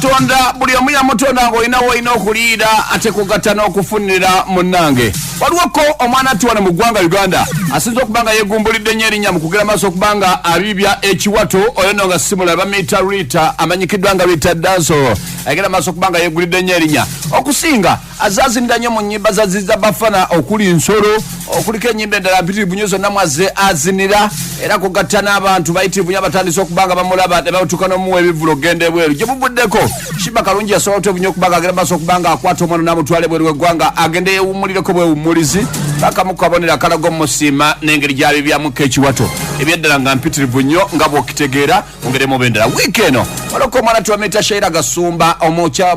Katonda buli omu yamutonda ng'olina w'olina okuliira ate kugatta n'okufunira munnange. Waliwo ko omwana atuwana mu ggwanga Uganda asinza okuba nga yeegumbulidde nnyo erinnya mu kugera maaso okuba nga abibya ekiwato oyo nno nga simula Abamuyita Ritah amanyikiddwa nga Ritah dancehall agenda maaso okuba nga yeegulidde nnyo erinnya okusinga azaazinira nnyo mu nnyimba zaziza bafana okuli nsolo okuliko ennyimba endala mpitirivu nnyo zonna mwaze azinira era kugatta n'abantu bayitirivu nnyo abatandise okuba nga bamulaba ne batuuka n'omuwa ebivulo ogenda ebweru gye buvuddeko Shiba Kalungi yasobola otevu nnyo okuba nga agenda maaso okuba nga akwata omwana n'amutwala ebweru w'eggwanga agende yeewummulireko bwewummulizi bakamu kabonera akalago musiima n'engeri gy'abibyamuko ekiwato ebyeddala nga mpitirivu nnyo nga bw'okitegeera ongeremu bendera wiiki eno waloko omwana tuwamuyita Shaira Gasumba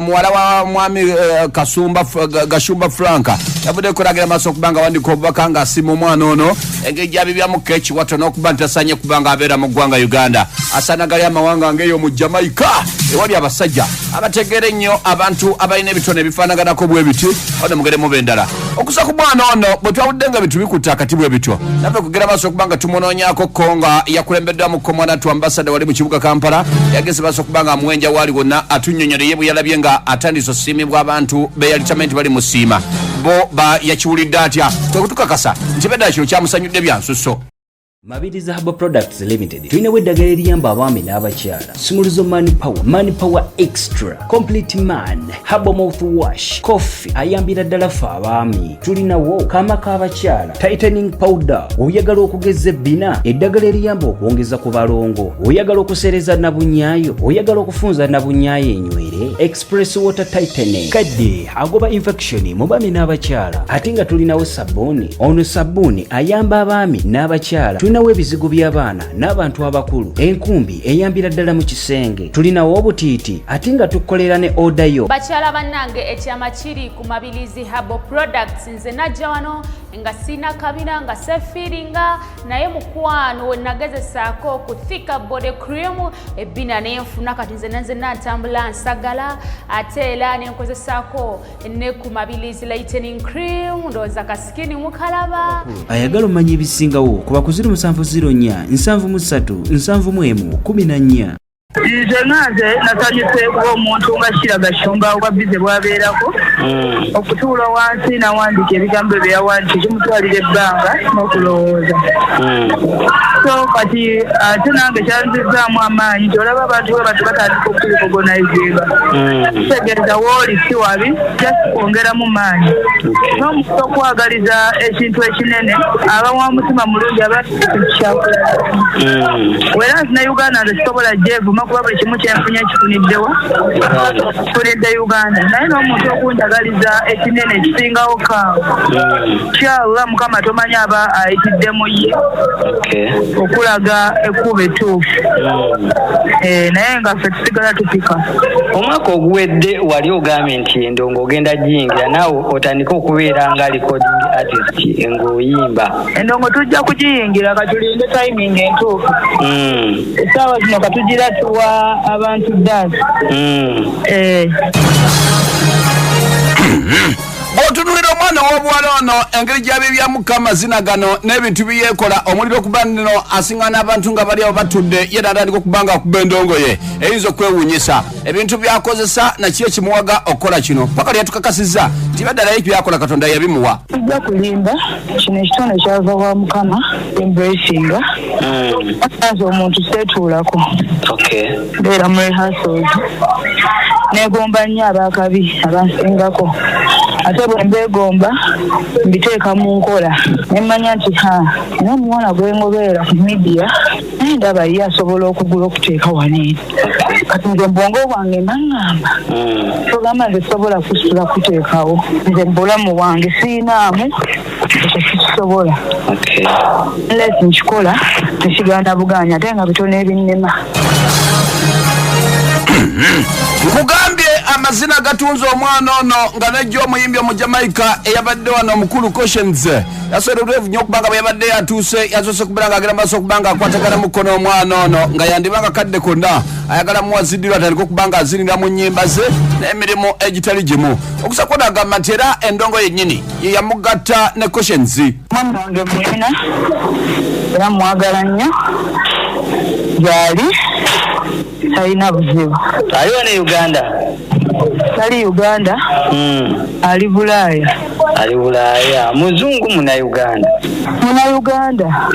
muwala wa mwami Kasumba Gashumba Franka yavuddeko agenda maaso okuba nga wandika obubaka nga asiima omwana ono engeri gy'abibyamuko ekiwato n'okuba nti asanye kuba nga abeera mu ggwanga Uganda asaanagali amawanga ng'eyo mu Jamaica ewali abasajja abategeera ennyo abantu abalina ebitone ebifaanaganako bwe biti ono mugeremu bendera okusa ku mwana ono bwe twawudde nga bitu bikutte akati bwe bityo naffe kugera maaso okuba nga tumunoonyaako ko nga yakulembeddwamu ko mwana tu ambasada wali mu kibuga Kampala yageze maaso okuba nga amuwenja waali wonna atunnyonnyole ye bwe yalabye nga atandise osiimibwa abantu be yalitamenti bali musiima bo yakiwulidde atya twekutukakasa nti beddala kino kyamusanyudde bya nsusso. Mabiriza Herbal Products Limited tulinawo eddagala eriyamba abaami n'abakyala Simuluzo Mani Power Extra Complete Man Herbal Mouthwash Coffee ayambira ddala ffe abaami tulinawo kaama k'abakyala Tightening Powder oyagala okugeza ebbina eddagala eriyamba okwongeza ku balongo oyagala okusereza nabunyaayo oyagala okufunza nabunyaayo enywere Express Water Tightening kadde agoba infection mu baami n'abakyala ate nga tulinawo sabbuuni ono sabbuuni ayamba abaami n'abakyala tulinawo ebizigo by'abaana n'abantu abakulu enkumbi eyambira ddala mu kisenge tulinawo obutiiti ate nga tukolera ne oda yo bakyala bannange ekyama kiri ku Mabirizi Herbal Products nze najja wano nga sina kabina nga sefiringa naye mukwano we nagezesaako ku thika body cream ebbina nenfuna kati nze natambula nsagala ate era nenkozesaako ne ku Mabirizi lightening cream ndowooza kasikini mukalaba ayagala omanya ebisingawo kuba ku 0704 737 14. Nze nanze nasanyuse omuntu nga Shaira Gasumba oba bize bwabeerako okutuula wansi nawandika ebigambo bye yawandika kimutwalira ebbanga n'okulowooza so kati ate nange kyanzizaamu amaanyi nti olaba abantu we batu batandika okulicogonaizinga kitegeeza wooli si wabi just kwongeramu maanyi n'omuntu okwagaliza ekintu ekinene aba wa mutima mulungi aba wera nzina Uganda nze kisobola gyevuma kuba buli kimu kyenfunye kifuniddewa tulidde Uganda naye n'omuntu okunjagaliza ekinene ekisingawo kaawo kyalula Mukama tomanyi aba ayitiddemu ye okulaga ekkuba ettuufu naye nga ffe tusigala tupika. Omwaka oguwedde wali ogambye nti endongo ogenda giyingira naawe otandika okubeera nga recording artist ng'oyimba endongo tujja kugiyingira katulinde timing entuufu essaawa zino katugira tuwa abantu dance otunulira omwana w'obuwala ono engeri gy'abibyamuko amazina gano n'ebintu byeyekola omuliro okuba nno asiŋŋana abantu nga bali awo batudde ye natandika okuba nga akuba endongo ye eyinza okwewuunyisa ebintu byakozesa nakiyo kimuwaga okukola kino paka lyatukakasizza nti baddalayo byakola Katonda yabimuwa tujja kulimba kino ekitone kyava wa Mukama embracinga asanze omuntu seetuulako beera mu rehearsals negomba nnyo abakabi abansingako ate bwe mbeegomba mbiteeka mu nkola nemmanya nti n'omuwala gwengobeera ku media naye ndaba ye asobola okugula okuteeka waneeni kati nze mbwongo bwange naŋŋamba togamba nze sobola kusula kuteekawo nze mbulamu bwange siinaamu ekyo sikisobola lesi nkikola tekiganda buganya ate nga bitono ebinnema nkugambye amazina gatunze omwana ono nga najja omuyimbi omu Jamaica eyabadde wano omukulu Cautions yasolerwa nnyo okuba nga bwe yabadde yatuuse yasoose kubeera nga agenda maaso okuba nga akwatagana mukono omwana ono nga yandibanga kadde konna ayagala muwaziddiro atandika okuba nga azinira mu nnyimba ze n'emirimu egitali gimu okusa kwona agamba nti era endongo yennyini ye yamugatta ne Cautions mwana wange mwina era mwagala nnyo gyali talina buzibu. Aliwo ne Uganda? Tali Uganda. Ali Bulaaya. Ali Bulaaya. Muzungu muna Uganda. Muna Uganda.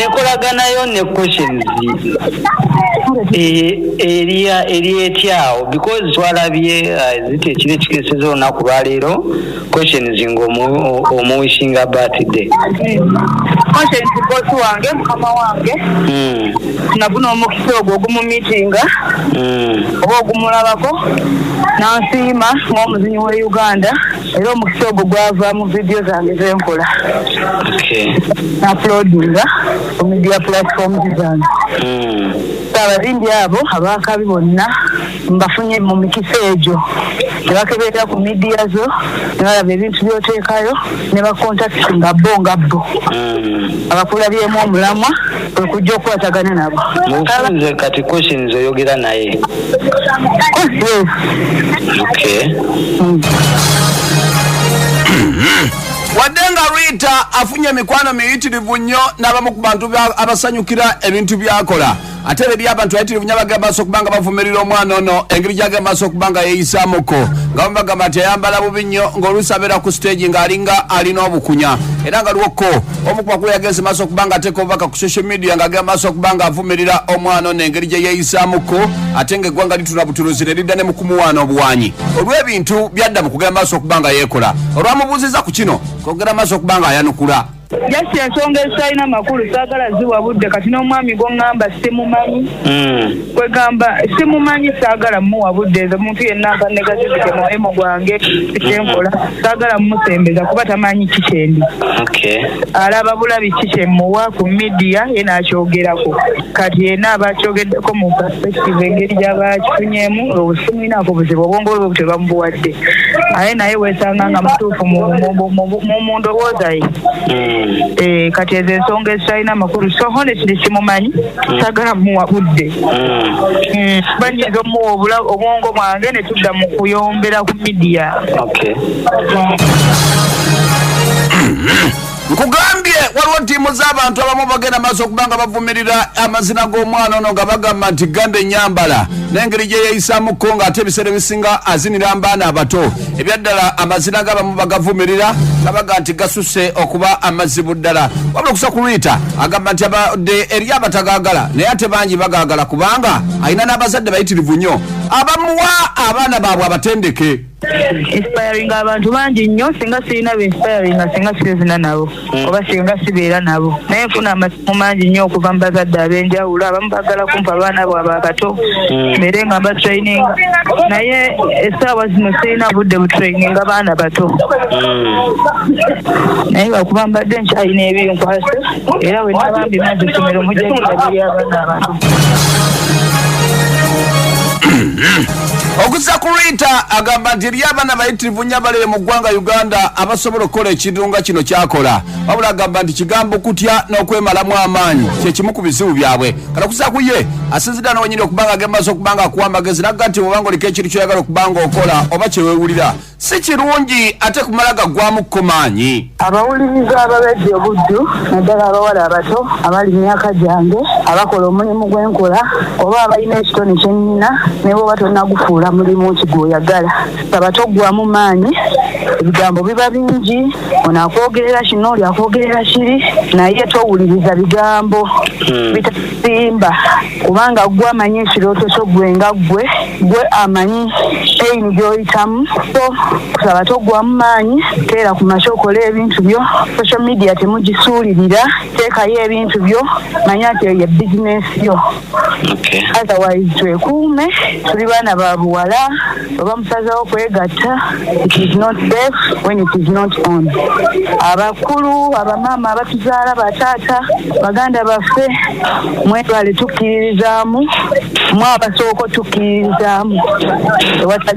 Enkolaganayo ne questions eri etyawo because twalabye zite kiri kikesezo olunaku lwaleero questions ng'omuwishinga birthday. Questions bosi wange mukama wange nafuna omukisa ogwo ogumumiitinga oba ogumulabako nansiima ng'omuzinyi wa Uganda era omukisa ogwo gwava mu vidiyo zange zenkola nauploadinga ku media platforms zange. Abazimbi abo abakabi bonna mbafunye mu mikisa egyo ne bakebeera ku media zo ne balaba ebintu byoteekayo ne bakontaktinga bo abakulabyemu omulamwa okujja okukwatagana nabo. Mufunze kati questions oyogera naye. Wadenga Ritah afunye mikwano miyitirivu nnyo n'abamu ku bantu abasanyukira ebintu byakola. Ate eri abantu ayitirivu nnyo abagamba basobola okubanga bavumirira omwana ono engeri gy'agamba basobola okubanga yeeyisaamuko nga bamugamba nti ayambala bubi nnyo ng'oluusi abeera ku stage ng'alinga alina obukunya era nga lwokko omu ku bakulu yagenze maaso okubanga ateeka obubaka ku social media ng'agamba maaso okubanga avumirira omwana ono engeri gye yeeyisaamuko ate ng'eggwanga litula butuluzire lidda ne mu kumuwaana obuwanyi olw'ebintu byadda mu kugenda maaso okubanga yeekola. Olwamubuuziza ku kino kogera maaso okubanga ayanukula. Just ensonga ezitalina makulu saagala ziwa budde kati n'omwami gw'oŋŋamba simumanyi kwegamba simumanyi saagala muwa budde ezo muntu yenna nkanegazizike mulimu gwange kyenkola saagala mumusembeza kuba tamanyi kikyendi alaba bulabi kikyemuwa ku midiya ye naakyogerako kati yenna abakyogeddeko mu perspective engeri gy'abakifunyemu obusimwinaako buzibu obwongo bwe tebamubuwadde aye naye weesanga nga mutuufu mu ndowooza ye kati ezo ensonga ezitalina makulu so honestly simumanyi sagala muwa budde banyiza omuwa obwongo bwange ne tudda mu kuyombera ku midiya. Nkugambye waliwo ttiimu z'abantu abamu bagenda maaso okubanga bavumirira amazina g'omwana ono nga bagamba nti ganda ennyambala n'engeri gye yeeyisaamuko ng'ate ebiseera ebisinga azinira mbaana abato ebyaddala amazina g'abamu bagavumirira nga baga nti gasusse okuba amazibu ddala. Wabula okusa ku Ritah agamba nti abadde eri abatagaagala naye ate bangi bagaagala kubanga alina n'abazadde bayitirivu nnyo abamuwa abaana baabwe abatendeke. Inspiring abantu bangi nnyo singa sirina inspiring singa sirina nabo oba singa sibeera nabo naye nfuna amasimu mangi nnyo okuva mu bazadde ab'enjawulo abamu bagala kumpa abaana bwabwe abato mbeere nga batraininga naye essaawa zino sirina budde butraininga baana bato naye lwakuba mbadde nkyalina ebinkwase era we nabambi maze essomero mujja kirabiri abaana abato. Okusa ku Ritah agamba nti eri abaana bayitirivu nnyo abalere mu ggwanga Uganda abasobola okukola ekintu nga kino kyakola wabula agamba nti kigambo okutya n'okwemalamu amaanyi kyekimu ku bizibu byabwe. Kati okusa ku ye asinzidde n'wenyini okubanga agembaso okubanga akuwa amagezi nagga nti bwobanga oliko ekintu kyoyagala okubanga okola oba kyeweewulira si kirungi ate kumala gaggwamukko maanyi. Abawuliriza ababedde obuddu naddala abawala abato abali myaka gyange abakola omulimu gwenkola oba abalina ekitone kyennina ne bwoba tonnagufuula mulimu ki gw'oyagala saba toggwamu maanyi ebigambo biba bingi ono akwogerera kino oli akwogerera kiri naye towuliriza bigambo bitasimba kubanga gwe amanyi ekirooto kyo gwe nga gwe amanyi eyini gy'oyitamu so kusaba toggwamu maanyi keera ku makya okole ebintu byo social media temugisuulirira teekayo ebintu byo manya nti eyo bizinesi yo otherwise twekuume tuli baana ba buwala oba musazewo kwegatta it is not safe when it is not on. Abakulu abamaama abatuzaala bataata baganda baffe mwetwale tukkiririzaamu mwe abasooka tukkiririzaamu ewatali